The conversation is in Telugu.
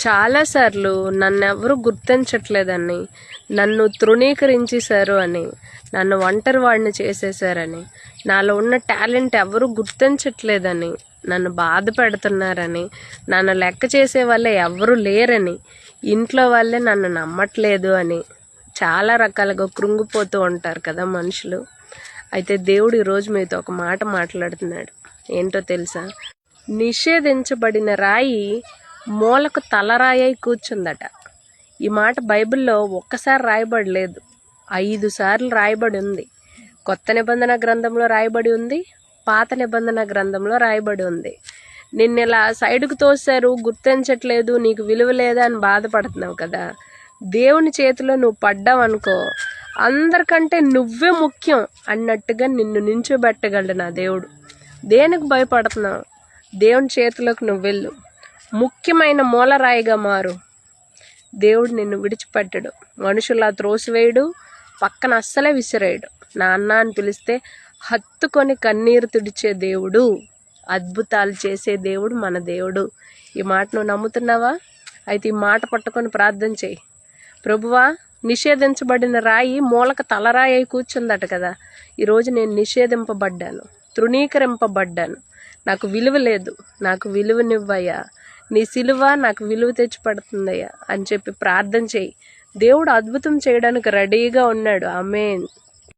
చాలాసార్లు నన్నెవరూ గుర్తించట్లేదని, నన్ను తృణీకరించేశారు అని, నన్ను ఒంటరివాడిని చేసేశారని, నాలో ఉన్న టాలెంట్ ఎవరూ గుర్తించట్లేదని, నన్ను బాధ పెడుతున్నారని, నన్ను లెక్క చేసే వాళ్ళే ఎవరూ లేరని, ఇంట్లో వాళ్ళే నన్ను నమ్మట్లేదు అని చాలా రకాలుగా కృంగిపోతూ ఉంటారు కదా మనుషులు. అయితే దేవుడు ఈరోజు మీతో ఒక మాట మాట్లాడుతున్నాడు. ఏంటో తెలుసా? నిషేధించబడిన రాయి మూలకు తలరాయి కూర్చుందట. ఈ మాట బైబిల్లో ఒక్కసారి రాయబడలేదు, 5 సార్లు రాయబడి ఉంది. కొత్త నిబంధన గ్రంథంలో రాయబడి ఉంది, పాత నిబంధన గ్రంథంలో రాయబడి ఉంది. నిన్నిలా సైడ్కు తోసారు, గుర్తించట్లేదు, నీకు విలువ లేదా అని బాధపడుతున్నావు కదా. దేవుని చేతిలో నువ్వు పడ్డావనుకో, అందరికంటే నువ్వే ముఖ్యం అన్నట్టుగా నిన్ను నించోబెట్టగలడు నా దేవుడు. దేనికి భయపడుతున్నావు? దేవుని చేతిలోకి నువ్వు వెళ్ళు, ముఖ్యమైన మూలరాయిగా మారు. దేవుడు నిన్ను విడిచిపెట్టడు, మనుషులా త్రోసివేయడు, పక్కన అస్సలే విసిరేయడు. నాన్న అని పిలిస్తే హత్తుకొని కన్నీరు తుడిచే దేవుడు, అద్భుతాలు చేసే దేవుడు మన దేవుడు. ఈ మాట నువ్వు నమ్ముతున్నావా? అయితే ఈ మాట పట్టుకొని ప్రార్థన చేయి. ప్రభువా, నిషేధించబడిన రాయి మూలక తలరాయి అయి కూర్చుందట కదా. ఈరోజు నేను నిషేధింపబడ్డాను, తృణీకరింపబడ్డాను, నాకు విలువ లేదు, నాకు విలువనివ్వయ్యా, నీ సిలువ నాకు విలువ తెచ్చి పడుతుందయ్యా అని చెప్పి ప్రార్థన చేయి. దేవుడు అద్భుతం చేయడానికి రెడీగా ఉన్నాడు. ఆమేన్.